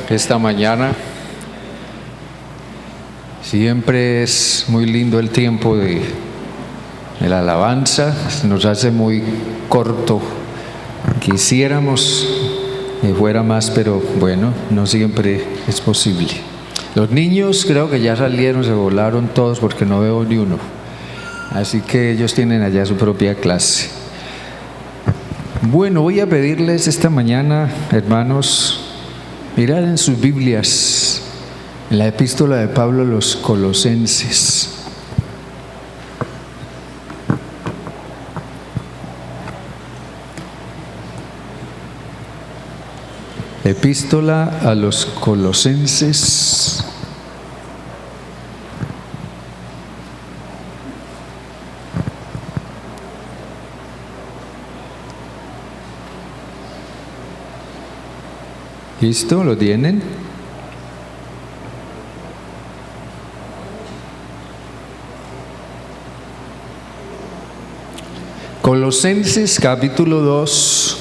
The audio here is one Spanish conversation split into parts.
Esta mañana siempre es muy lindo el tiempo de la alabanza, se nos hace muy corto. Quisiéramos que fuera más, pero bueno, no siempre es posible. Los niños creo que ya salieron, se volaron todos porque no veo ni uno, así que ellos tienen allá su propia clase. Bueno, voy a pedirles esta mañana, hermanos, mirar en sus Biblias, en la epístola de Pablo a los Colosenses. Epístola a los Colosenses. ¿Listo? ¿Lo tienen? Colosenses capítulo 2,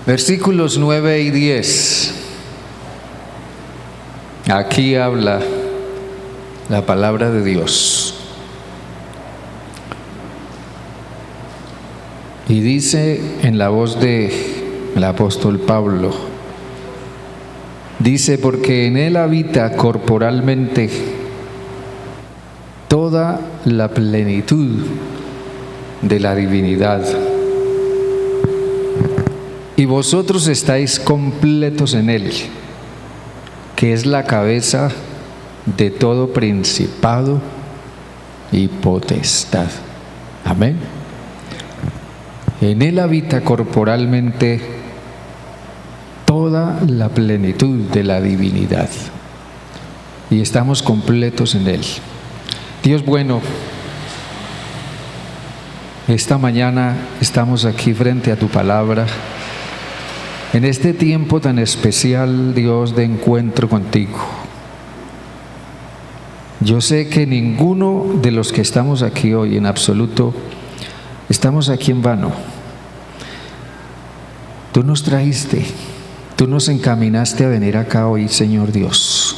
versículos 9 y 10. Aquí habla la palabra de Dios. Y dice en la voz del apóstol Pablo, dice: porque en él habita corporalmente toda la plenitud de la divinidad, y vosotros estáis completos en él, que es la cabeza de todo principado y potestad. Amén. En él habita corporalmente toda la plenitud de la divinidad, y estamos completos en él. Dios bueno, esta mañana estamos aquí frente a tu palabra, en este tiempo tan especial, Dios, de encuentro contigo. Yo sé que ninguno de los que estamos aquí hoy, en absoluto, estamos aquí en vano. Tú nos trajiste, tú nos encaminaste a venir acá hoy, Señor Dios.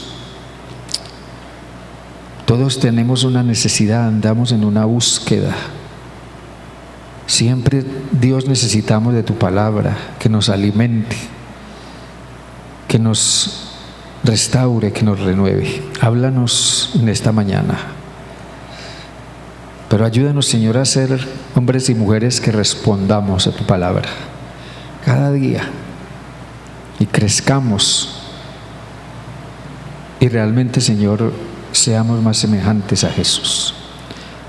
Todos tenemos una necesidad, andamos en una búsqueda. Siempre, Dios, necesitamos de tu palabra, que nos alimente, que nos restaure, que nos renueve. Háblanos en esta mañana. Pero ayúdanos, Señor, a ser hombres y mujeres que respondamos a tu palabra cada día y crezcamos, y realmente, Señor, seamos más semejantes a Jesús.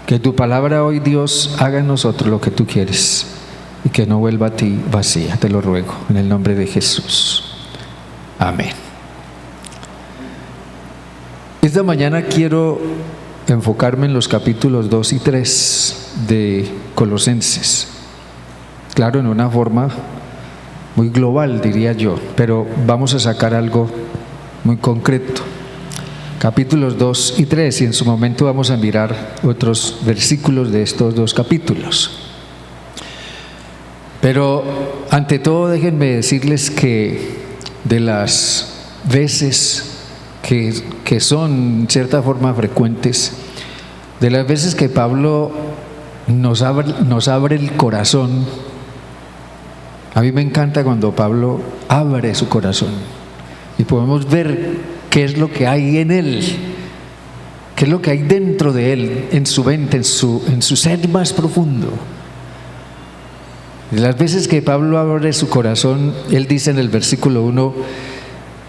Que tu palabra hoy, Dios, haga en nosotros lo que tú quieres y que no vuelva a ti vacía, te lo ruego, en el nombre de Jesús. Amén. Esta mañana quiero enfocarme en los capítulos 2 y 3 de Colosenses. Claro, en una forma muy global, diría yo, pero vamos a sacar algo muy concreto. Capítulos 2 y 3, y en su momento vamos a mirar otros versículos de estos dos capítulos. Pero ante todo, déjenme decirles que de las veces que son en cierta forma frecuentes, de las veces que Pablo nos abre el corazón, a mí me encanta cuando Pablo abre su corazón y podemos ver qué es lo que hay en él, qué es lo que hay dentro de él, en su mente, en su ser más profundo. De las veces que Pablo abre su corazón, él dice en el versículo 1,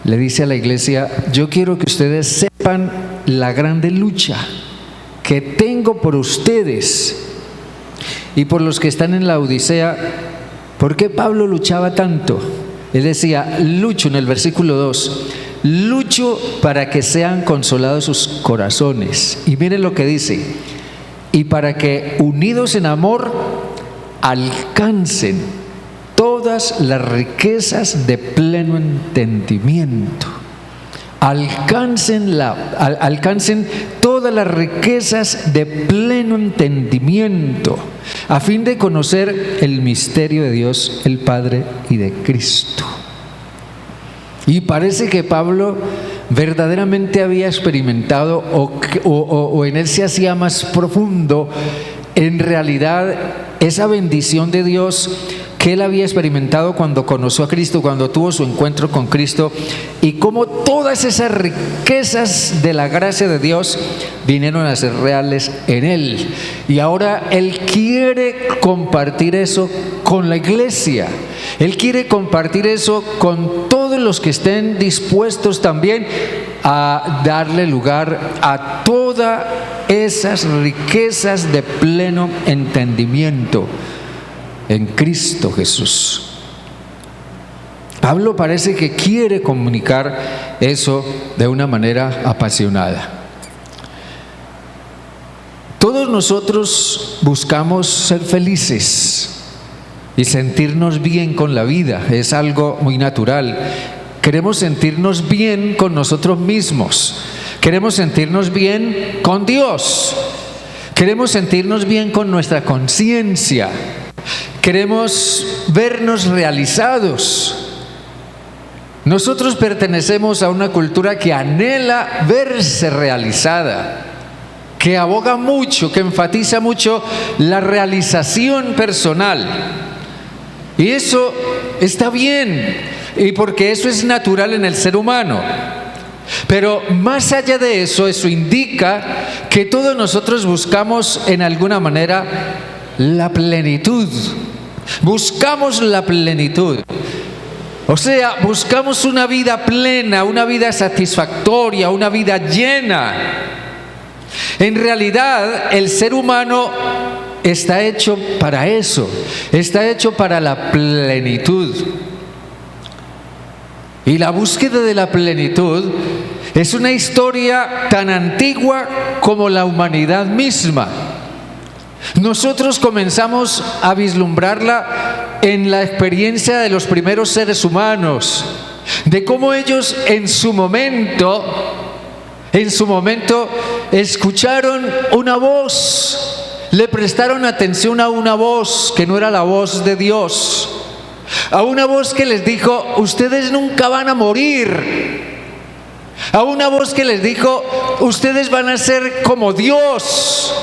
le dice a la iglesia: yo quiero que ustedes sepan la grande lucha que tengo por ustedes y por los que están en la Odisea. ¿Por qué Pablo luchaba tanto? Él decía, lucho, en el versículo 2, lucho para que sean consolados sus corazones. Y miren lo que dice: y para que, unidos en amor, alcancen todas las riquezas de pleno entendimiento, alcancen todas las riquezas de pleno entendimiento, a fin de conocer el misterio de Dios el Padre y de Cristo. Y parece que Pablo verdaderamente había experimentado o en él se hacía más profundo en realidad esa bendición de Dios que él había experimentado cuando conoció a Cristo, cuando tuvo su encuentro con Cristo, y cómo todas esas riquezas de la gracia de Dios vinieron a ser reales en él. Y ahora él quiere compartir eso con la iglesia. Él quiere compartir eso con todos los que estén dispuestos también a darle lugar a todas esas riquezas de pleno entendimiento en Cristo Jesús. Pablo parece que quiere comunicar eso de una manera apasionada. Todos nosotros buscamos ser felices y sentirnos bien con la vida, es algo muy natural. Queremos sentirnos bien con nosotros mismos, queremos sentirnos bien con Dios, queremos sentirnos bien con nuestra conciencia, queremos vernos realizados. Nosotros pertenecemos a una cultura que anhela verse realizada, que aboga mucho, que enfatiza mucho la realización personal. Y eso está bien, y porque eso es natural en el ser humano. Pero más allá de eso, eso indica que todos nosotros buscamos en alguna manera la plenitud. Buscamos la plenitud. O sea, buscamos una vida plena, una vida satisfactoria, una vida llena. En realidad, el ser humano está hecho para eso, está hecho para la plenitud. Y la búsqueda de la plenitud es una historia tan antigua como la humanidad misma. Nosotros comenzamos a vislumbrarla en la experiencia de los primeros seres humanos, de cómo ellos en su momento escucharon una voz, le prestaron atención a una voz que no era la voz de Dios, a una voz que les dijo: ustedes nunca van a morir, a una voz que les dijo: ustedes van a ser como Dios,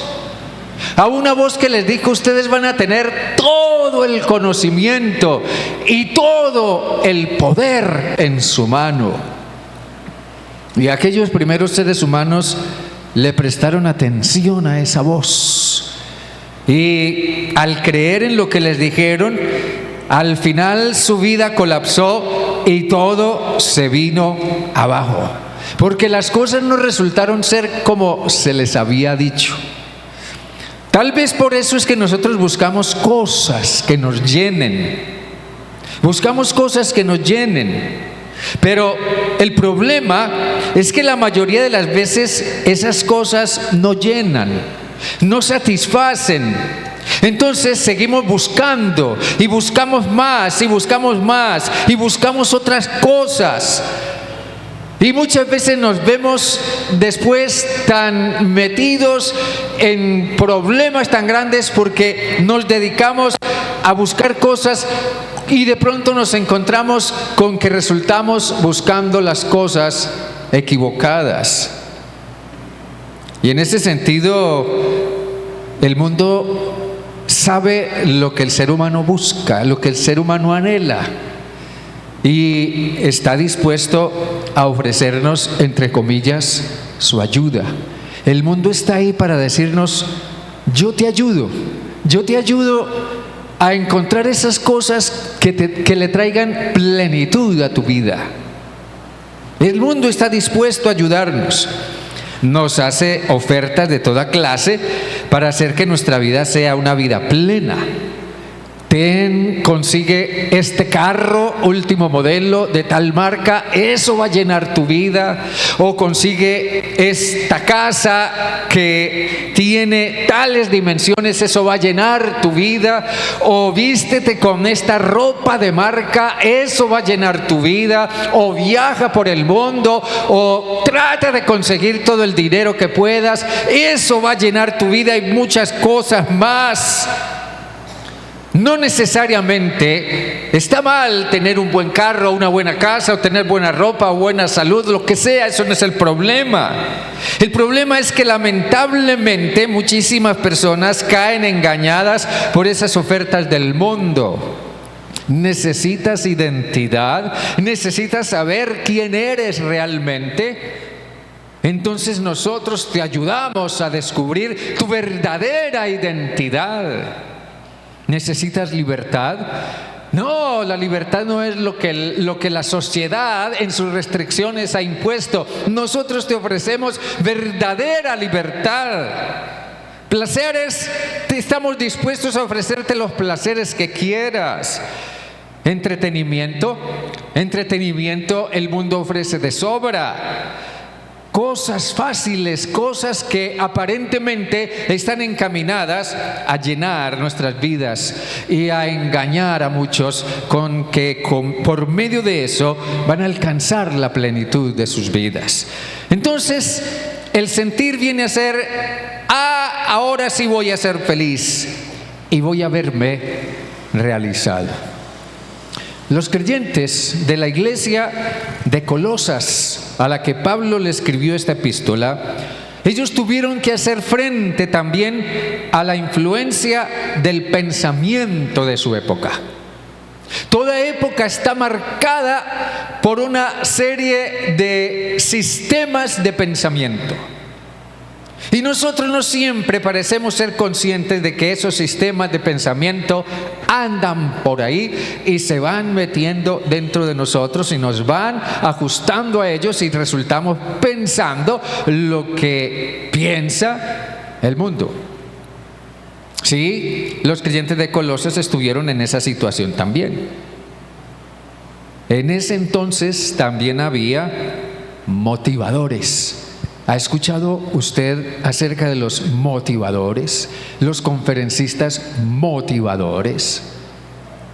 a una voz que les dijo: ustedes van a tener todo el conocimiento y todo el poder en su mano. Y aquellos primeros seres humanos le prestaron atención a esa voz, y al creer en lo que les dijeron, al final su vida colapsó y todo se vino abajo, porque las cosas no resultaron ser como se les había dicho. Tal vez por eso es que nosotros buscamos cosas que nos llenen, buscamos cosas que nos llenen. Pero el problema es que la mayoría de las veces esas cosas no llenan, no satisfacen. Entonces seguimos buscando y buscamos más y buscamos más y buscamos otras cosas. Y muchas veces nos vemos después tan metidos en problemas tan grandes porque nos dedicamos a buscar cosas y de pronto nos encontramos con que resultamos buscando las cosas equivocadas. Y en ese sentido, el mundo sabe lo que el ser humano busca, lo que el ser humano anhela, y está dispuesto a ofrecernos, entre comillas, su ayuda. El mundo está ahí para decirnos: yo te ayudo a encontrar esas cosas que le traigan plenitud a tu vida. El mundo está dispuesto a ayudarnos. Nos hace ofertas de toda clase para hacer que nuestra vida sea una vida plena. consigue este carro último modelo de tal marca, eso va a llenar tu vida. O consigue esta casa que tiene tales dimensiones, eso va a llenar tu vida. O vístete con esta ropa de marca, eso va a llenar tu vida. O viaja por el mundo, o trata de conseguir todo el dinero que puedas, eso va a llenar tu vida, y muchas cosas más. No necesariamente está mal tener un buen carro, una buena casa, o tener buena ropa, o buena salud, lo que sea, eso no es el problema. El problema es que lamentablemente muchísimas personas caen engañadas por esas ofertas del mundo. Necesitas identidad, necesitas saber quién eres realmente. Entonces nosotros te ayudamos a descubrir tu verdadera identidad. ¿Necesitas libertad? No, la libertad no es lo que la sociedad en sus restricciones ha impuesto. Nosotros te ofrecemos verdadera libertad. Placeres, estamos dispuestos a ofrecerte los placeres que quieras. Entretenimiento, el mundo ofrece de sobra. Cosas fáciles, cosas que aparentemente están encaminadas a llenar nuestras vidas y a engañar a muchos por medio de eso van a alcanzar la plenitud de sus vidas. Entonces, el sentir viene a ser, ahora sí voy a ser feliz y voy a verme realizado. Los creyentes de la iglesia de Colosas, a la que Pablo le escribió esta epístola, ellos tuvieron que hacer frente también a la influencia del pensamiento de su época. Toda época está marcada por una serie de sistemas de pensamiento. Y nosotros no siempre parecemos ser conscientes de que esos sistemas de pensamiento andan por ahí y se van metiendo dentro de nosotros y nos van ajustando a ellos, y resultamos pensando lo que piensa el mundo. Sí, los creyentes de Colosas estuvieron en esa situación también. En ese entonces también había motivadores. ¿Ha escuchado usted acerca de los motivadores? Los conferencistas motivadores.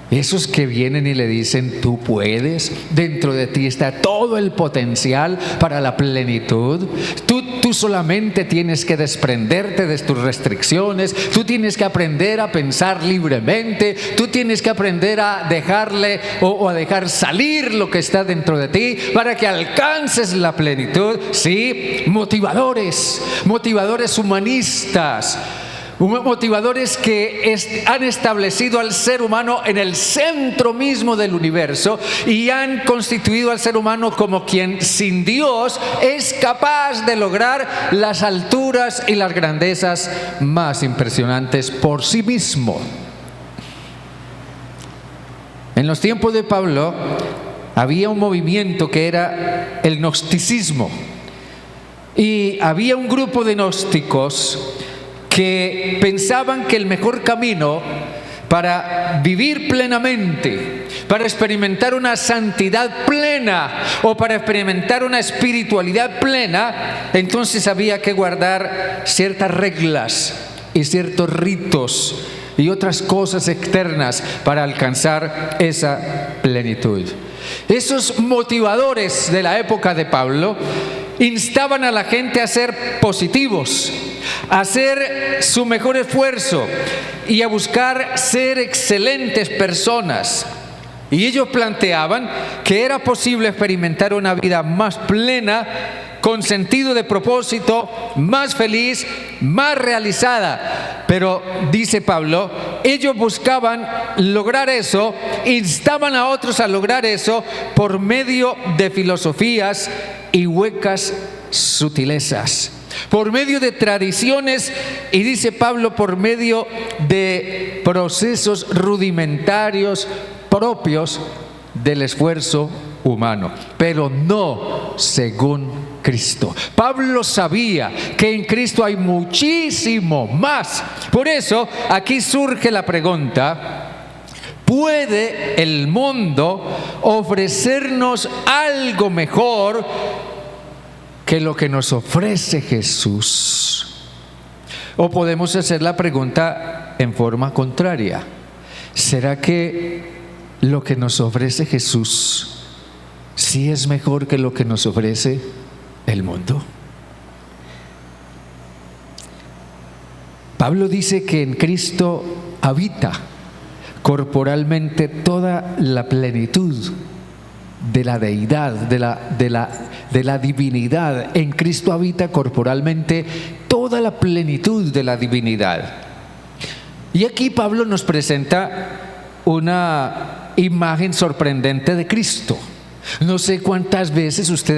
Esos que vienen y le dicen, tú puedes, dentro de ti está todo el potencial para la plenitud. Tú solamente tienes que desprenderte de tus restricciones, tú tienes que aprender a pensar libremente, tú tienes que aprender a dejarle o a dejar salir lo que está dentro de ti para que alcances la plenitud. Sí, motivadores humanistas. Motivadores que han establecido al ser humano en el centro mismo del universo y han constituido al ser humano como quien sin Dios es capaz de lograr las alturas y las grandezas más impresionantes por sí mismo. En los tiempos de Pablo había un movimiento que era el gnosticismo, y había un grupo de gnósticos que pensaban que el mejor camino para vivir plenamente, para experimentar una santidad plena o para experimentar una espiritualidad plena, entonces había que guardar ciertas reglas y ciertos ritos y otras cosas externas para alcanzar esa plenitud. Esos motivadores de la época de Pablo instaban a la gente a ser positivos, a hacer su mejor esfuerzo y a buscar ser excelentes personas. Y ellos planteaban que era posible experimentar una vida más plena, con sentido de propósito, más feliz, más realizada. Pero, dice Pablo, ellos buscaban lograr eso, instaban a otros a lograr eso por medio de filosofías y huecas sutilezas, por medio de tradiciones, y dice Pablo, por medio de procesos rudimentarios propios del esfuerzo humano, pero no según Cristo. Pablo sabía que en Cristo hay muchísimo más. Por eso aquí surge la pregunta: ¿Puede el mundo ofrecernos algo mejor que lo que nos ofrece Jesús? O podemos hacer la pregunta en forma contraria: ¿será que lo que nos ofrece Jesús sí es mejor que lo que nos ofrece el mundo? Pablo dice que en Cristo habita corporalmente toda la plenitud de la deidad, de la divinidad. En Cristo habita corporalmente toda la plenitud de la divinidad. Y aquí Pablo nos presenta una imagen sorprendente de Cristo. No sé cuántas veces usted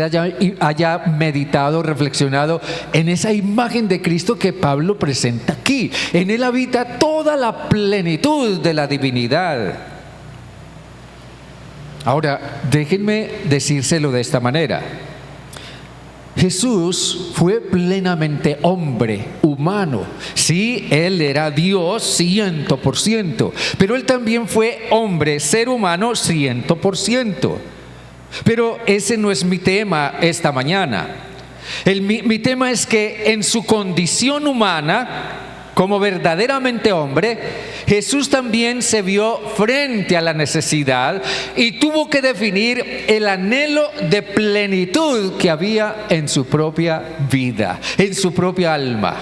haya meditado, reflexionado en esa imagen de Cristo que Pablo presenta aquí. En él habita toda la plenitud de la divinidad. Ahora, déjenme decírselo de esta manera. Jesús fue plenamente hombre, humano. Sí, Él era Dios 100%, pero Él también fue hombre, ser humano 100%. Pero ese no es mi tema esta mañana. Mi tema es que en su condición humana, como verdaderamente hombre, Jesús también se vio frente a la necesidad y tuvo que definir el anhelo de plenitud que había en su propia vida, en su propia alma.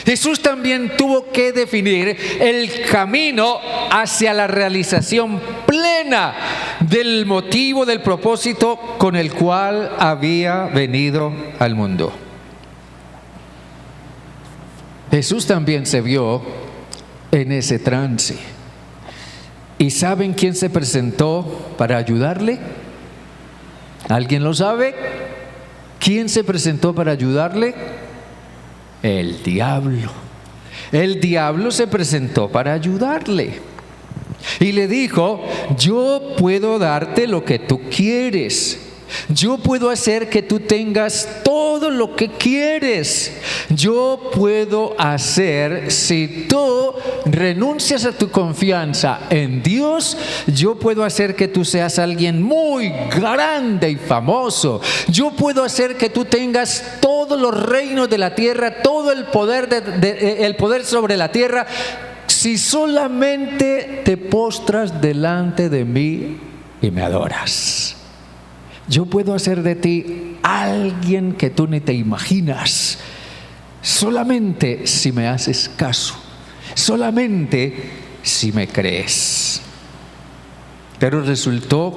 Jesús también tuvo que definir el camino hacia la realización plena del motivo, del propósito con el cual había venido al mundo. Jesús también se vio en ese trance. ¿Y saben quién se presentó para ayudarle? ¿Alguien lo sabe? ¿Quién se presentó para ayudarle? El diablo. El diablo se presentó para ayudarle y le dijo: yo puedo darte lo que tú quieres. Yo puedo hacer que tú tengas todo lo que quieres. Yo puedo hacer, si tú renuncias a tu confianza en Dios, yo puedo hacer que tú seas alguien muy grande y famoso. Yo puedo hacer que tú tengas todos los reinos de la tierra, todo el poder, el poder sobre la tierra, si solamente te postras delante de mí y me adoras. Yo puedo hacer de ti alguien que tú ni te imaginas, solamente si me haces caso, solamente si me crees. Pero resultó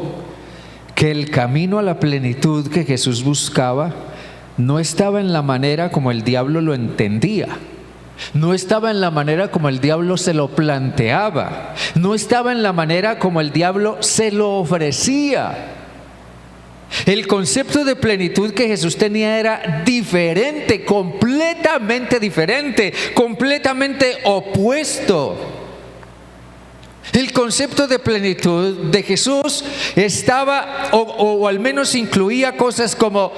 que el camino a la plenitud que Jesús buscaba no estaba en la manera como el diablo lo entendía. No estaba en la manera como el diablo se lo planteaba. No estaba en la manera como el diablo se lo ofrecía. El concepto de plenitud que Jesús tenía era diferente, completamente diferente, completamente opuesto. El concepto de plenitud de Jesús estaba, o al menos incluía cosas como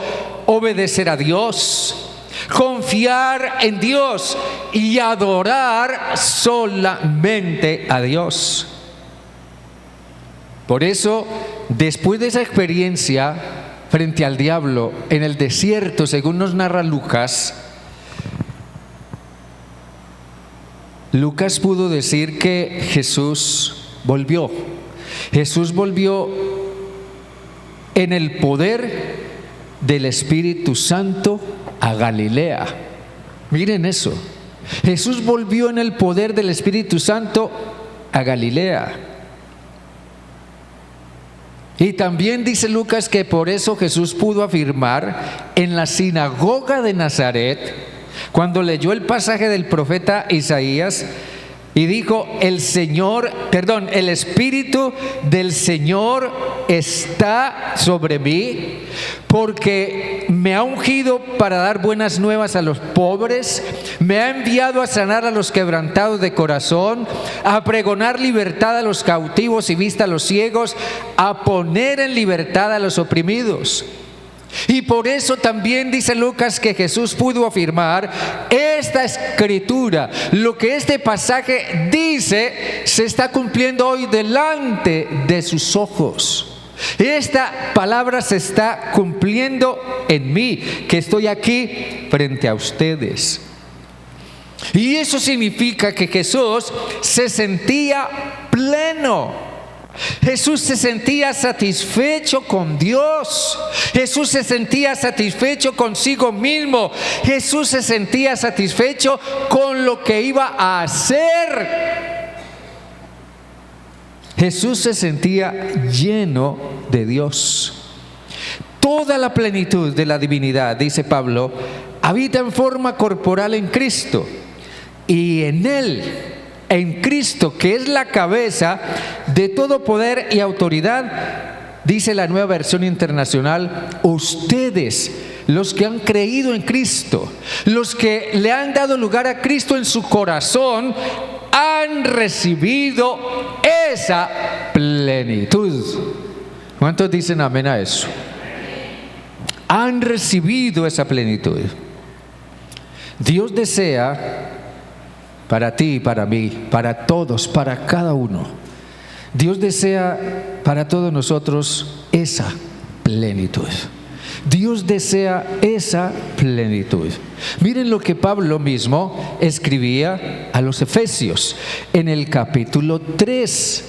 obedecer a Dios, confiar en Dios y adorar solamente a Dios. Por eso, después de esa experiencia frente al diablo en el desierto, según nos narra Lucas, Lucas pudo decir que Jesús volvió. Jesús volvió en el poder del Espíritu Santo a Galilea. Miren eso. Jesús volvió en el poder del Espíritu Santo a Galilea. Y también dice Lucas que por eso Jesús pudo afirmar en la sinagoga de Nazaret, cuando leyó el pasaje del profeta Isaías y dijo: el Espíritu del Señor está sobre mí, porque me ha ungido para dar buenas nuevas a los pobres, me ha enviado a sanar a los quebrantados de corazón, a pregonar libertad a los cautivos y vista a los ciegos, a poner en libertad a los oprimidos. Y por eso también dice Lucas que Jesús pudo afirmar esta escritura, lo que este pasaje dice dice se está cumpliendo hoy delante de sus ojos. Esta palabra se está cumpliendo en mí, que estoy aquí frente a ustedes. Y eso significa que Jesús se sentía pleno. Jesús se sentía satisfecho con Dios. Jesús se sentía satisfecho consigo mismo. Jesús se sentía satisfecho con lo que iba a hacer. Jesús se sentía lleno de Dios. Toda la plenitud de la divinidad, dice Pablo, habita en forma corporal en Cristo. Y en Él, en Cristo, que es la cabeza de todo poder y autoridad, dice la Nueva Versión Internacional, ustedes, los que han creído en Cristo, los que le han dado lugar a Cristo en su corazón, han recibido esa plenitud. ¿Cuántos dicen amén a eso? Han recibido esa plenitud. Dios desea para ti y para mí, para todos, para cada uno. Dios desea para todos nosotros esa plenitud. Dios desea esa plenitud. Miren lo que Pablo mismo escribía a los Efesios en el capítulo 3,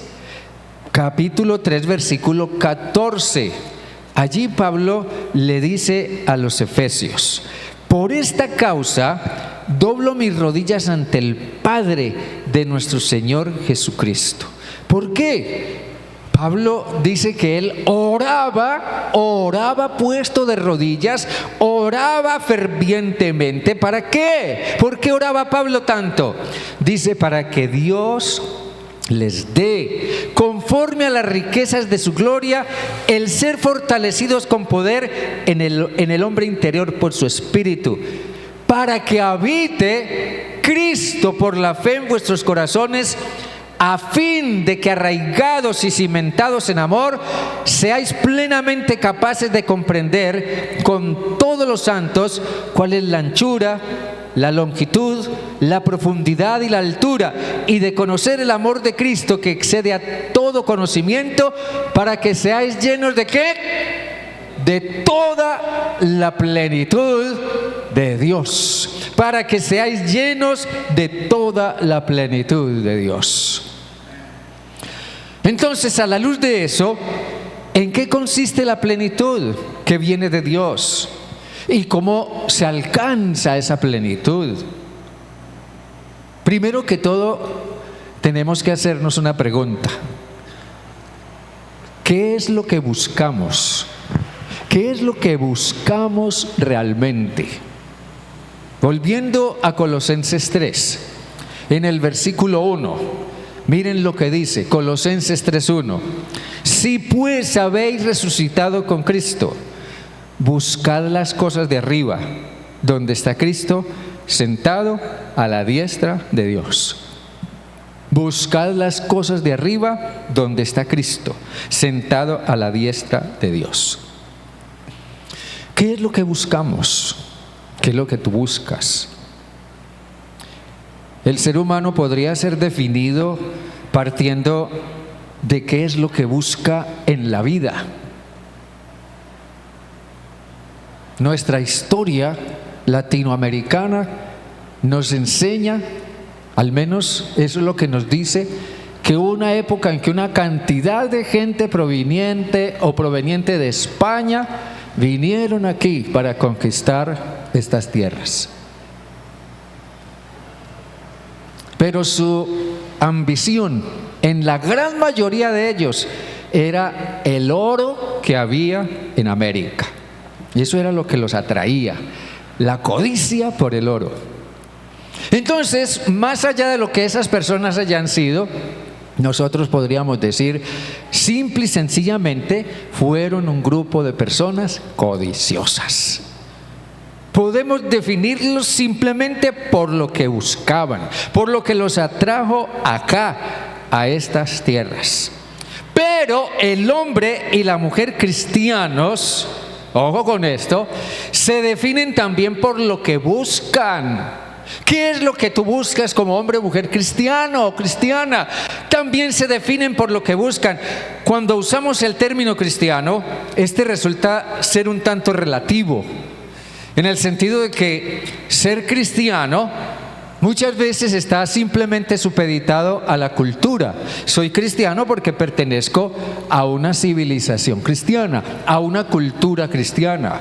versículo 14. Allí Pablo le dice a los Efesios: por esta causa doblo mis rodillas ante el Padre de nuestro Señor Jesucristo. ¿Por qué? Pablo dice que él oraba puesto de rodillas, oraba fervientemente. ¿Para qué? ¿Por qué oraba Pablo tanto? Dice, para que Dios les dé, conforme a las riquezas de su gloria, el ser fortalecidos con poder en el hombre interior por su espíritu, para que habite Cristo por la fe en vuestros corazones, a fin de que, arraigados y cimentados en amor, seáis plenamente capaces de comprender con todos los santos cuál es la anchura, la longitud, la profundidad y la altura, y de conocer el amor de Cristo que excede a todo conocimiento, para que seáis llenos ¿de qué? De toda la plenitud de Dios. Para que seáis llenos de toda la plenitud de Dios. Entonces, a la luz de eso, ¿en qué consiste la plenitud que viene de Dios? ¿Y cómo se alcanza esa plenitud? Primero que todo, tenemos que hacernos una pregunta. ¿Qué es lo que buscamos? ¿Qué es lo que buscamos realmente? Volviendo a Colosenses 3, en el versículo 1, miren lo que dice, Colosenses 3:1. Si pues habéis resucitado con Cristo, buscad las cosas de arriba, donde está Cristo sentado a la diestra de Dios. Buscad las cosas de arriba, donde está Cristo sentado a la diestra de Dios. ¿Qué es lo que buscamos? ¿Qué es lo que tú buscas? El ser humano podría ser definido partiendo de qué es lo que busca en la vida. Nuestra historia latinoamericana nos enseña, al menos eso es lo que nos dice, que hubo una época en que una cantidad de gente proveniente de España vinieron aquí para conquistar estas tierras. Pero su ambición, en la gran mayoría de ellos, era el oro que había en América. Y eso era lo que los atraía, la codicia por el oro. Entonces, más allá de lo que esas personas hayan sido, nosotros podríamos decir, simple y sencillamente, fueron un grupo de personas codiciosas. Podemos definirlos simplemente por lo que buscaban, por lo que los atrajo acá, a estas tierras. Pero el hombre y la mujer cristianos, ojo con esto, se definen también por lo que buscan. ¿Qué es lo que tú buscas como hombre o mujer cristiano o cristiana? También se definen por lo que buscan. Cuando usamos el término cristiano, este resulta ser un tanto relativo, en el sentido de que ser cristiano muchas veces está simplemente supeditado a la cultura. Soy cristiano porque pertenezco a una civilización cristiana, a una cultura cristiana.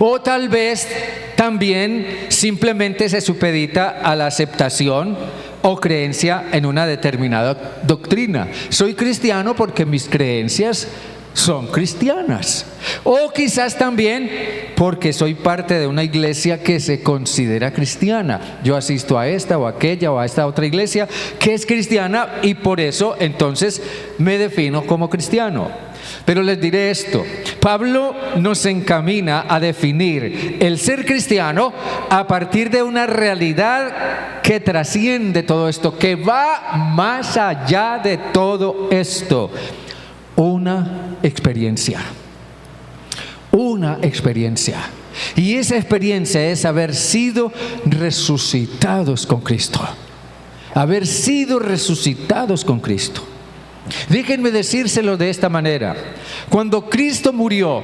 O tal vez también simplemente se supedita a la aceptación o creencia en una determinada doctrina. Soy cristiano porque mis creencias son cristianas. O quizás también porque soy parte de una iglesia que se considera cristiana. Yo asisto a esta o aquella o a esta otra iglesia que es cristiana y por eso entonces me defino como cristiano. Pero les diré esto, Pablo nos encamina a definir el ser cristiano a partir de una realidad que trasciende todo esto, que va más allá de todo esto. Una experiencia. Y esa experiencia es haber sido resucitados con Cristo. Haber sido resucitados con Cristo. Déjenme decírselo de esta manera. Cuando Cristo murió,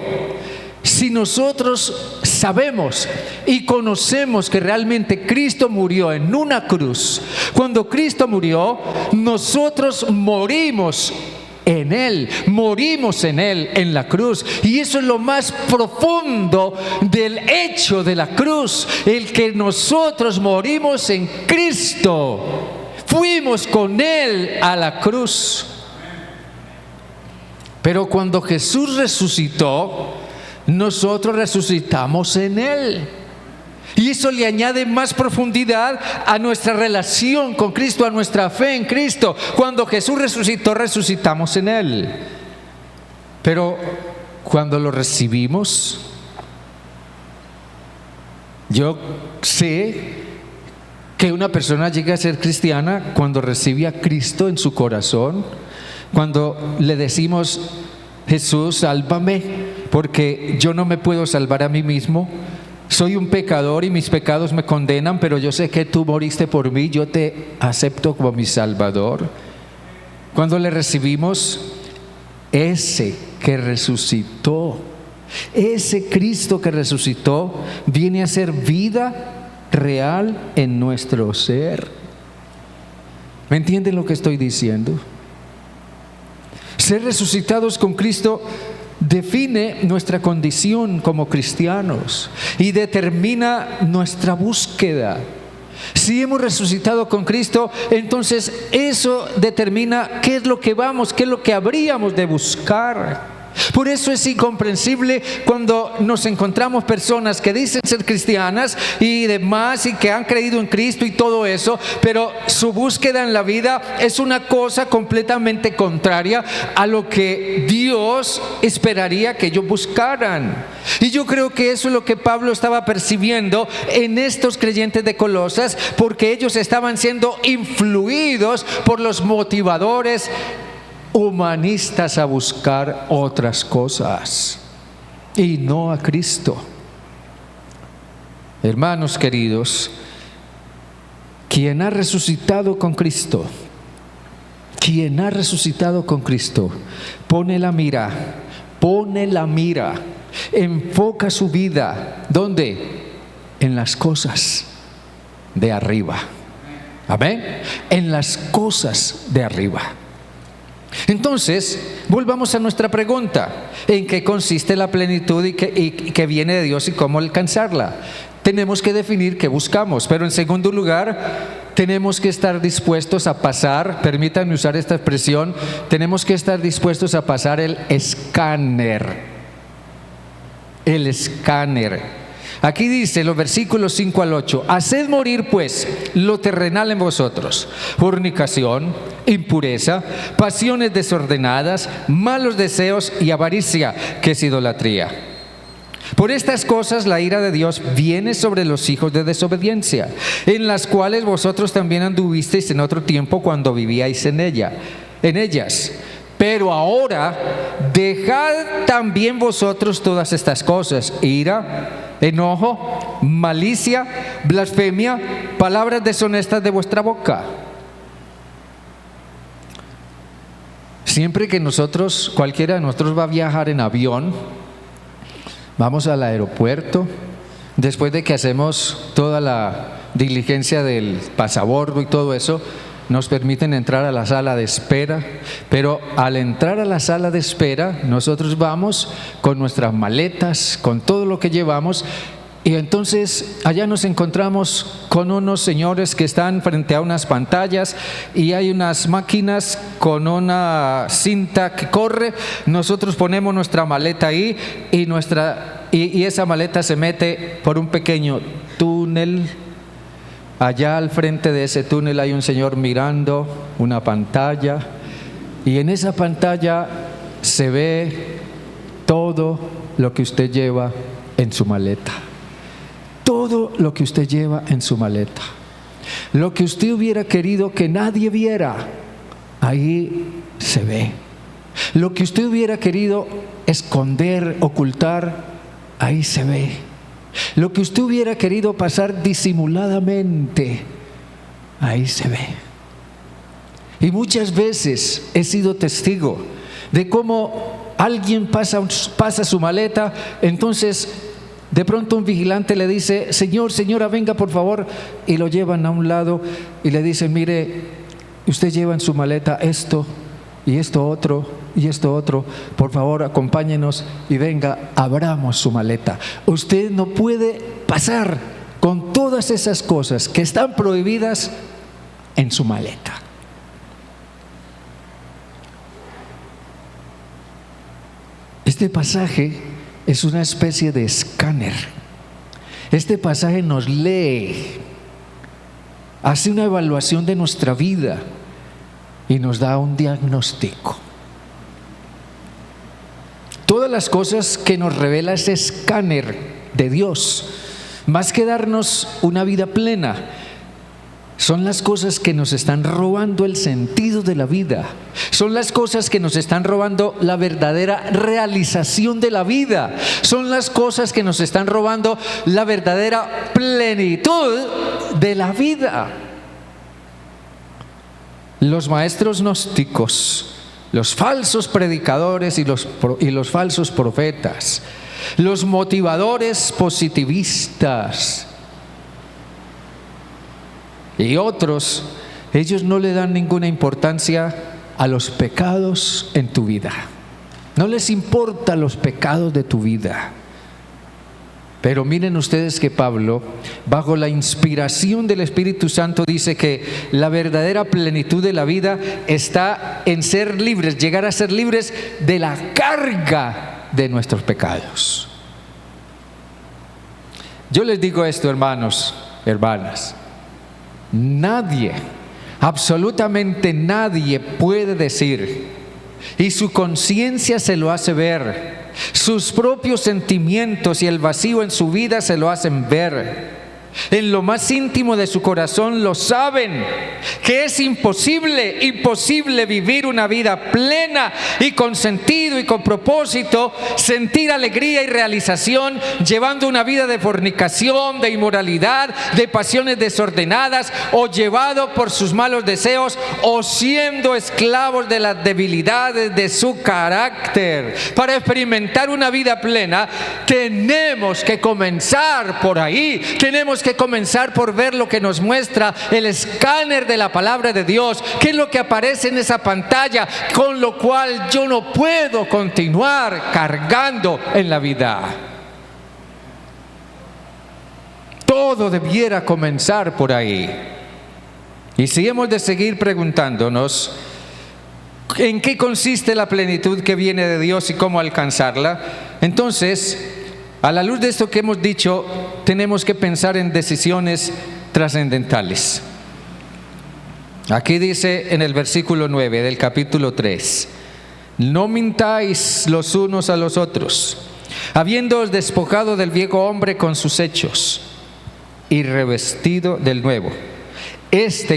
si nosotros sabemos y conocemos que realmente Cristo murió en una cruz, cuando Cristo murió, nosotros morimos en Él, en la cruz. Y eso es lo más profundo del hecho de la cruz, el que nosotros morimos en Cristo. Fuimos con Él a la cruz. Pero cuando Jesús resucitó, nosotros resucitamos en Él. Y eso le añade más profundidad a nuestra relación con Cristo, a nuestra fe en Cristo. Cuando Jesús resucitó, resucitamos en Él. Pero cuando lo recibimos, yo sé que una persona llega a ser cristiana cuando recibe a Cristo en su corazón. Cuando le decimos: Jesús, sálvame, porque yo no me puedo salvar a mí mismo. Soy un pecador y mis pecados me condenan, pero yo sé que tú moriste por mí, yo te acepto como mi Salvador. Cuando le recibimos, ese que resucitó, ese Cristo que resucitó, viene a ser vida real en nuestro ser. ¿Me entienden lo que estoy diciendo? Ser resucitados con Cristo define nuestra condición como cristianos y determina nuestra búsqueda. Si hemos resucitado con Cristo, entonces eso determina qué es lo que qué es lo que habríamos de buscar. Por eso es incomprensible cuando nos encontramos personas que dicen ser cristianas y demás, y que han creído en Cristo y todo eso, pero su búsqueda en la vida es una cosa completamente contraria a lo que Dios esperaría que ellos buscaran. Y yo creo que eso es lo que Pablo estaba percibiendo en estos creyentes de Colosas, porque ellos estaban siendo influidos por los motivadores humanistas a buscar otras cosas y no a Cristo. Hermanos queridos, quien ha resucitado con Cristo, pone la mira, enfoca su vida, ¿dónde? En las cosas de arriba. Amén. En las cosas de arriba. Entonces, volvamos a nuestra pregunta: ¿en qué consiste la plenitud y qué viene de Dios y cómo alcanzarla? Tenemos que definir qué buscamos, pero en segundo lugar, tenemos que estar dispuestos a pasar, permítanme usar esta expresión, tenemos que estar dispuestos a pasar el escáner. Aquí dice los versículos 5 al 8: haced morir pues lo terrenal en vosotros: fornicación, impureza, pasiones desordenadas, malos deseos y avaricia, que es idolatría. Por estas cosas la ira de Dios viene sobre los hijos de desobediencia, en las cuales vosotros también anduvisteis en otro tiempo cuando vivíais en ellas. Pero ahora dejad también vosotros todas estas cosas: ira, enojo, malicia, blasfemia, palabras deshonestas de vuestra boca. Siempre que cualquiera de nosotros va a viajar en avión, vamos al aeropuerto, después de que hacemos toda la diligencia del pasabordo y todo eso, nos permiten entrar a la sala de espera, pero al entrar a la sala de espera, nosotros vamos con nuestras maletas, con todo lo que llevamos, y entonces allá nos encontramos con unos señores que están frente a unas pantallas y hay unas máquinas con una cinta que corre. Nosotros ponemos nuestra maleta ahí y esa maleta se mete por un pequeño túnel. Allá al frente de ese túnel hay un señor mirando una pantalla y en esa pantalla se ve todo lo que usted lleva en su maleta. Todo lo que usted lleva en su maleta. Lo que usted hubiera querido que nadie viera, ahí se ve. Lo que usted hubiera querido esconder, ocultar, ahí se ve. Lo que usted hubiera querido pasar disimuladamente, ahí se ve. Y muchas veces he sido testigo de cómo alguien pasa su maleta, entonces de pronto un vigilante le dice: señor, señora, venga por favor, y lo llevan a un lado y le dicen: mire, usted lleva en su maleta esto y esto otro y esto otro, por favor acompáñenos y venga, abramos su maleta. Usted no puede pasar con todas esas cosas que están prohibidas en su maleta. Este pasaje es una especie de escáner. Este pasaje nos lee, hace una evaluación de nuestra vida y nos da un diagnóstico. Todas las cosas que nos revela ese escáner de Dios, más que darnos una vida plena, son las cosas que nos están robando el sentido de la vida. Son las cosas que nos están robando la verdadera realización de la vida. Son las cosas que nos están robando la verdadera plenitud de la vida. Los maestros gnósticos, los falsos predicadores y los falsos profetas, los motivadores positivistas y otros, ellos no le dan ninguna importancia a los pecados en tu vida. No les importan los pecados de tu vida. Pero miren ustedes que Pablo, bajo la inspiración del Espíritu Santo, dice que la verdadera plenitud de la vida está en ser libres, llegar a ser libres de la carga de nuestros pecados. Yo les digo esto, hermanos, hermanas. Nadie, absolutamente nadie puede decir, y su conciencia se lo hace ver, sus propios sentimientos y el vacío en su vida se lo hacen ver. En lo más íntimo de su corazón lo saben, que es imposible vivir una vida plena y con sentido y con propósito, sentir alegría y realización, llevando una vida de fornicación, de inmoralidad, de pasiones desordenadas, o llevado por sus malos deseos, o siendo esclavos de las debilidades de su carácter. Para experimentar una vida plena, tenemos que comenzar por ahí. Tenemos que comenzar por ver lo que nos muestra el escáner de la palabra de Dios, qué es lo que aparece en esa pantalla, con lo cual yo no puedo continuar cargando en la vida. Todo debiera comenzar por ahí. Y si hemos de seguir preguntándonos en qué consiste la plenitud que viene de Dios y cómo alcanzarla, entonces, a la luz de esto que hemos dicho, tenemos que pensar en decisiones trascendentales. Aquí dice en el versículo 9 del capítulo 3: no mintáis los unos a los otros, habiéndoos despojado del viejo hombre con sus hechos y revestido del nuevo.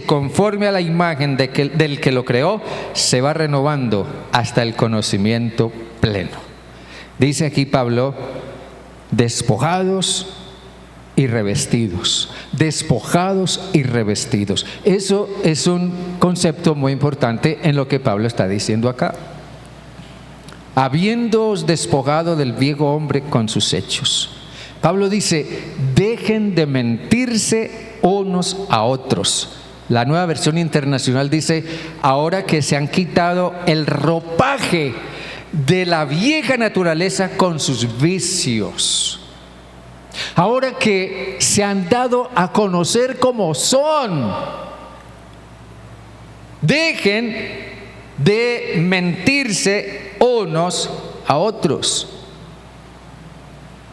Conforme a la imagen del que lo creó, se va renovando hasta el conocimiento pleno. Dice aquí Pablo: despojados y revestidos, despojados y revestidos. Eso es un concepto muy importante en lo que Pablo está diciendo acá. Habiéndoos despojado del viejo hombre con sus hechos. Pablo dice, dejen de mentirse unos a otros. La Nueva Versión Internacional dice, ahora que se han quitado el ropaje de la vieja naturaleza con sus vicios. Ahora que se han dado a conocer como son, dejen de mentirse unos a otros.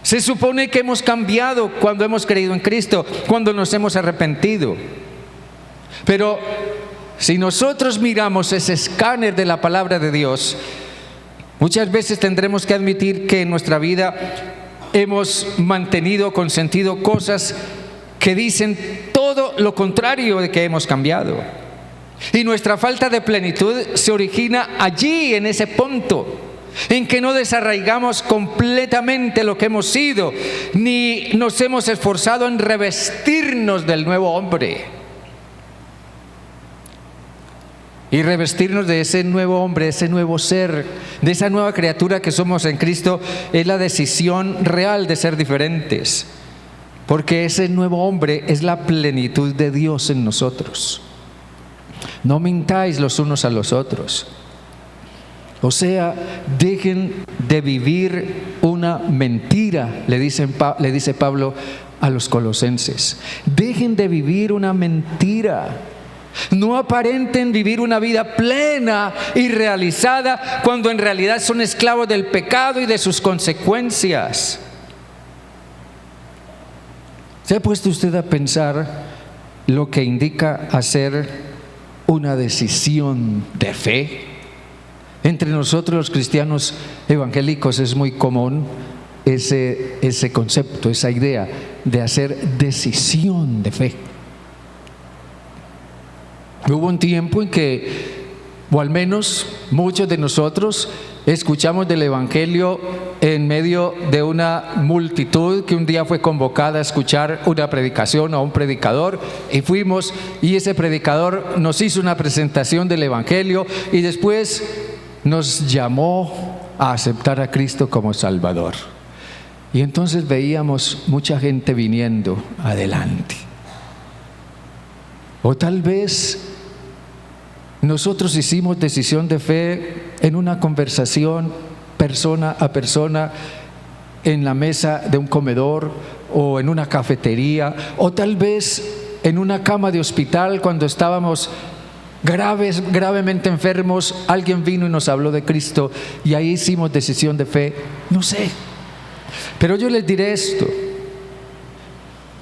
Se supone que hemos cambiado cuando hemos creído en Cristo, cuando nos hemos arrepentido. Pero si nosotros miramos ese escáner de la palabra de Dios, muchas veces tendremos que admitir que en nuestra vida hemos mantenido, consentido cosas que dicen todo lo contrario de que hemos cambiado. Y nuestra falta de plenitud se origina allí, en ese punto, en que no desarraigamos completamente lo que hemos sido, ni nos hemos esforzado en revestirnos del nuevo hombre. Y revestirnos de ese nuevo hombre, ese nuevo ser, de esa nueva criatura que somos en Cristo, es la decisión real de ser diferentes. Porque ese nuevo hombre es la plenitud de Dios en nosotros. No mintáis los unos a los otros. O sea, dejen de vivir una mentira, le dice Pablo a los colosenses. Dejen de vivir una mentira. No aparenten vivir una vida plena y realizada cuando en realidad son esclavos del pecado y de sus consecuencias. ¿Se ha puesto usted a pensar lo que indica hacer una decisión de fe? Entre nosotros los cristianos evangélicos es muy común ese concepto, esa idea de hacer decisión de fe. Hubo un tiempo en que, o al menos muchos de nosotros, escuchamos del Evangelio en medio de una multitud que un día fue convocada a escuchar una predicación a un predicador, y fuimos, y ese predicador nos hizo una presentación del Evangelio y después nos llamó a aceptar a Cristo como Salvador. Y entonces veíamos mucha gente viniendo adelante. O tal vez nosotros hicimos decisión de fe en una conversación persona a persona, en la mesa de un comedor o en una cafetería, o tal vez en una cama de hospital cuando estábamos gravemente enfermos. Alguien vino y nos habló de Cristo y ahí hicimos decisión de fe. No sé, pero yo les diré esto: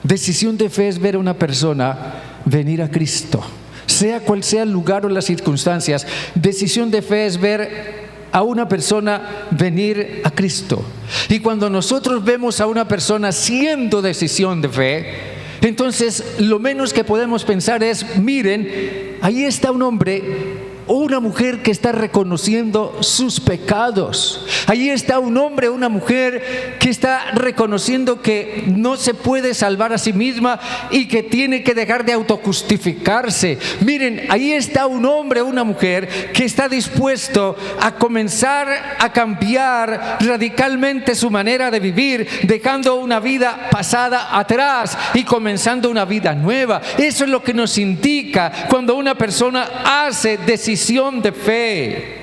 decisión de fe es ver a una persona venir a Cristo, sea cual sea el lugar o las circunstancias. Decisión de fe es ver a una persona venir a Cristo. Y cuando nosotros vemos a una persona siendo decisión de fe, entonces lo menos que podemos pensar es: miren, ahí está un hombre o una mujer que está reconociendo sus pecados. Allí está un hombre o una mujer que está reconociendo que no se puede salvar a sí misma y que tiene que dejar de autojustificarse. Miren, ahí está un hombre o una mujer que está dispuesto a comenzar a cambiar radicalmente su manera de vivir, dejando una vida pasada atrás y comenzando una vida nueva. Eso es lo que nos indica cuando una persona hace decisión de fe.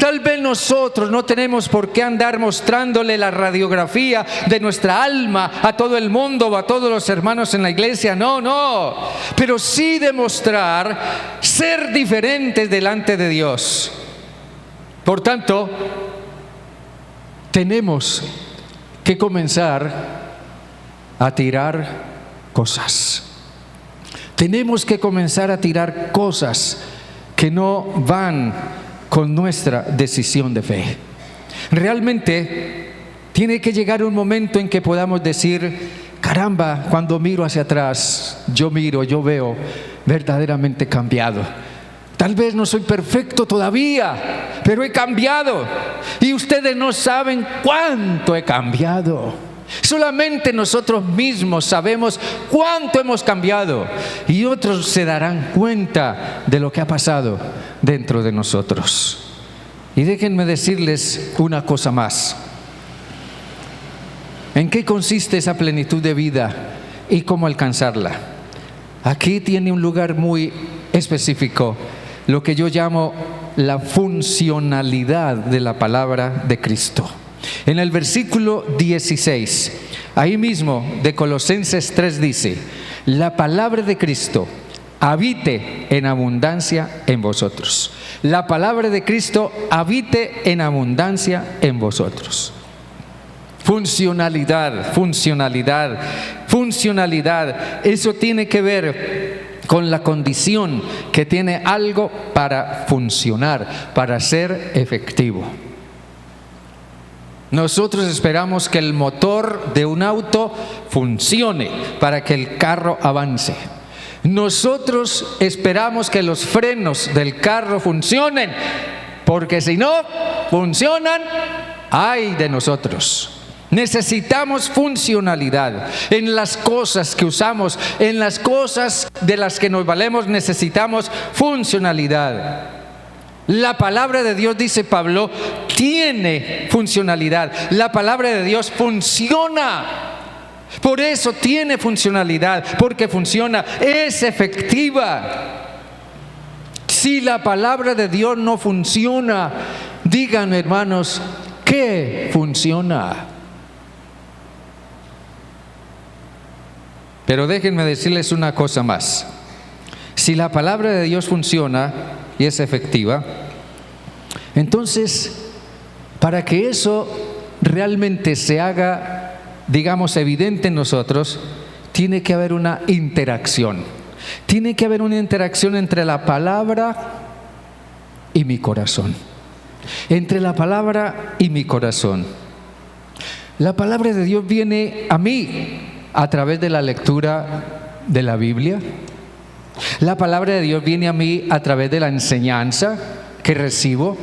Tal vez nosotros no tenemos por qué andar mostrándole la radiografía de nuestra alma a todo el mundo o a todos los hermanos en la iglesia, no, pero sí demostrar ser diferentes delante de Dios. Por tanto, tenemos que comenzar a tirar cosas. Tenemos que comenzar a tirar cosas que no van con nuestra decisión de fe. Realmente tiene que llegar un momento en que podamos decir: caramba, cuando miro hacia atrás, yo veo verdaderamente cambiado. Tal vez no soy perfecto todavía, pero he cambiado. Y ustedes no saben cuánto he cambiado. Solamente nosotros mismos sabemos cuánto hemos cambiado y otros se darán cuenta de lo que ha pasado dentro de nosotros. Y déjenme decirles una cosa más. ¿En qué consiste esa plenitud de vida y cómo alcanzarla? Aquí tiene un lugar muy específico, lo que yo llamo la funcionalidad de la palabra de Cristo. En el versículo 16, ahí mismo de Colosenses 3 dice: la palabra de Cristo habite en abundancia en vosotros. La palabra de Cristo habite en abundancia en vosotros. Funcionalidad, funcionalidad, funcionalidad. Eso tiene que ver con la condición que tiene algo para funcionar, para ser efectivo. Nosotros esperamos que el motor de un auto funcione para que el carro avance. Nosotros esperamos que los frenos del carro funcionen, porque si no funcionan, ay de nosotros. Necesitamos funcionalidad en las cosas que usamos, en las cosas de las que nos valemos, necesitamos funcionalidad. La palabra de Dios, dice Pablo, tiene funcionalidad. La palabra de Dios funciona. Por eso tiene funcionalidad, porque funciona, es efectiva. Si la palabra de Dios no funciona, digan, hermanos, ¿qué funciona? Pero déjenme decirles una cosa más. Si la palabra de Dios funciona y es efectiva, entonces, para que eso realmente se haga, digamos, evidente en nosotros, tiene que haber una interacción. Tiene que haber una interacción entre la palabra y mi corazón. Entre la palabra y mi corazón. La palabra de Dios viene a mí a través de la lectura de la Biblia. La palabra de Dios viene a mí a través de la enseñanza que recibo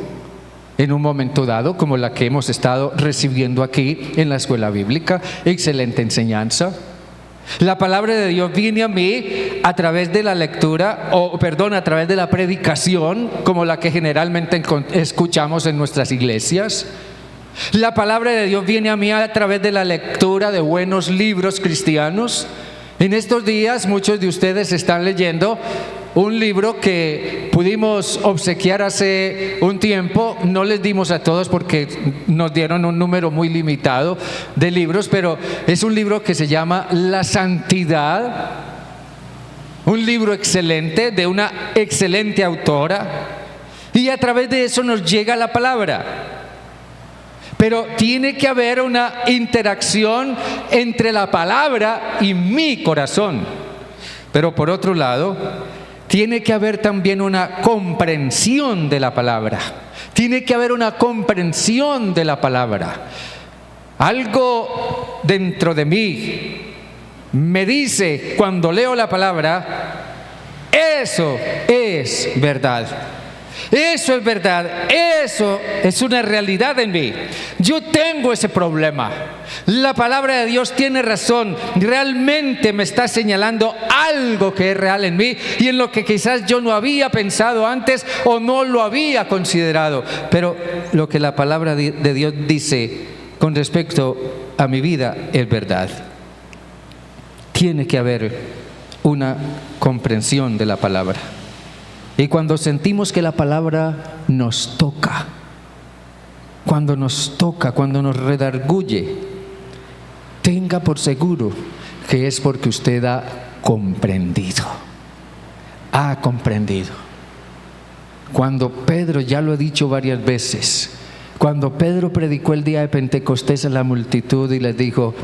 en un momento dado, como la que hemos estado recibiendo aquí en la escuela bíblica. Excelente enseñanza. La palabra de Dios viene a mí a través de la lectura, a través de la predicación, como la que generalmente escuchamos en nuestras iglesias. La palabra de Dios viene a mí a través de la lectura de buenos libros cristianos. En estos días muchos de ustedes están leyendo un libro que pudimos obsequiar hace un tiempo. No les dimos a todos porque nos dieron un número muy limitado de libros, pero es un libro que se llama La Santidad, un libro excelente de una excelente autora, y a través de eso nos llega la palabra. Pero tiene que haber una interacción entre la palabra y mi corazón. Pero por otro lado, tiene que haber también una comprensión de la palabra. Tiene que haber una comprensión de la palabra. Algo dentro de mí me dice cuando leo la palabra, eso es verdad. Eso es verdad, eso es una realidad en mí. Yo tengo ese problema. La palabra de Dios tiene razón, realmente me está señalando algo que es real en mí y en lo que quizás yo no había pensado antes o no lo había considerado. Pero lo que la palabra de Dios dice con respecto a mi vida es verdad. Tiene que haber una comprensión de la palabra. Y cuando sentimos que la palabra nos toca, cuando nos redarguye, tenga por seguro que es porque usted ha comprendido. Ha comprendido. Cuando Pedro, ya lo he dicho varias veces, cuando Pedro predicó el día de Pentecostés a la multitud y les dijo: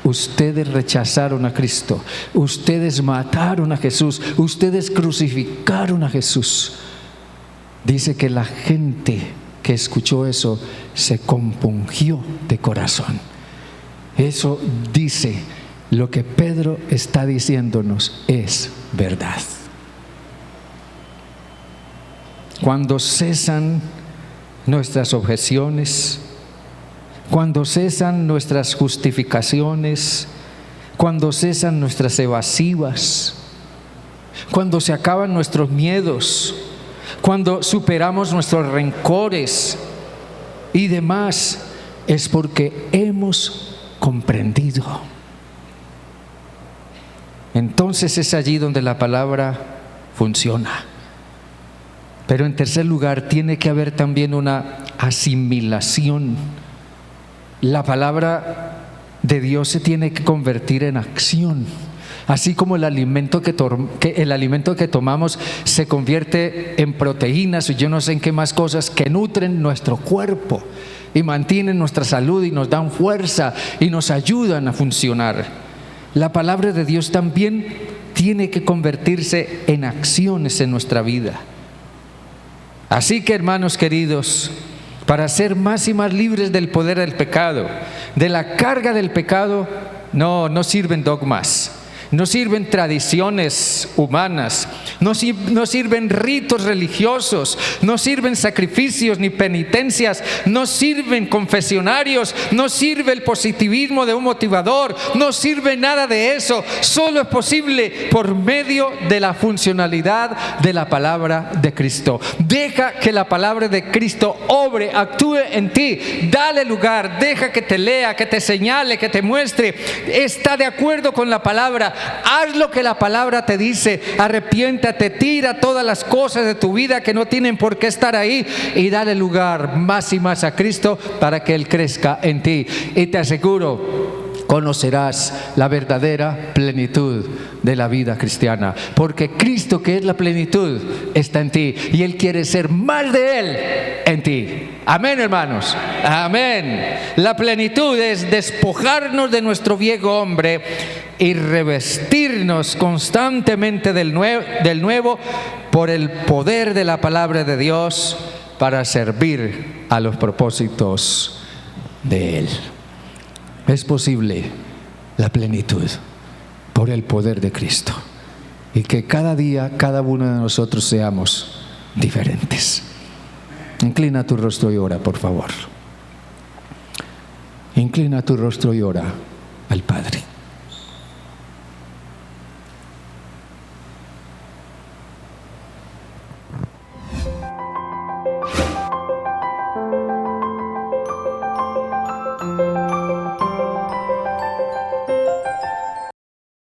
ustedes rechazaron a Cristo, ustedes mataron a Jesús, ustedes crucificaron a Jesús. Dice que la gente que escuchó eso se compungió de corazón. Eso dice, lo que Pedro está diciéndonos es verdad. Cuando cesan nuestras objeciones, cuando cesan nuestras justificaciones, cuando cesan nuestras evasivas, cuando se acaban nuestros miedos, cuando superamos nuestros rencores y demás, es porque hemos comprendido. Entonces es allí donde la palabra funciona. Pero en tercer lugar, tiene que haber también una asimilación. La palabra de Dios se tiene que convertir en acción. Así como el alimento que tomamos se convierte en proteínas y yo no sé en qué más cosas que nutren nuestro cuerpo y mantienen nuestra salud y nos dan fuerza y nos ayudan a funcionar. La palabra de Dios también tiene que convertirse en acciones en nuestra vida. Así que, hermanos queridos, para ser más y más libres del poder del pecado, de la carga del pecado, no sirven dogmas, no sirven tradiciones humanas, no sirven ritos religiosos, no sirven sacrificios ni penitencias, no sirven confesionarios, no sirve el positivismo de un motivador, no sirve nada de eso. Solo es posible por medio de la funcionalidad de la palabra de Cristo. Deja que la palabra de Cristo obre, actúe en ti, dale lugar, deja que te lea, que te señale, que te muestre. Está de acuerdo con la palabra. Haz lo que la palabra te dice, arrepiéntate, tira todas las cosas de tu vida que no tienen por qué estar ahí y dale lugar más y más a Cristo para que Él crezca en ti. Y te aseguro, conocerás la verdadera plenitud de la vida cristiana, porque Cristo, que es la plenitud, está en ti y Él quiere ser más de Él en ti. Amén, hermanos. Amén. La plenitud es despojarnos de nuestro viejo hombre y revestirnos constantemente del nuevo por el poder de la palabra de Dios para servir a los propósitos de Él. Es posible la plenitud por el poder de Cristo, y que cada día, cada uno de nosotros seamos diferentes. Inclina tu rostro y ora, por favor. Inclina tu rostro y ora al Padre.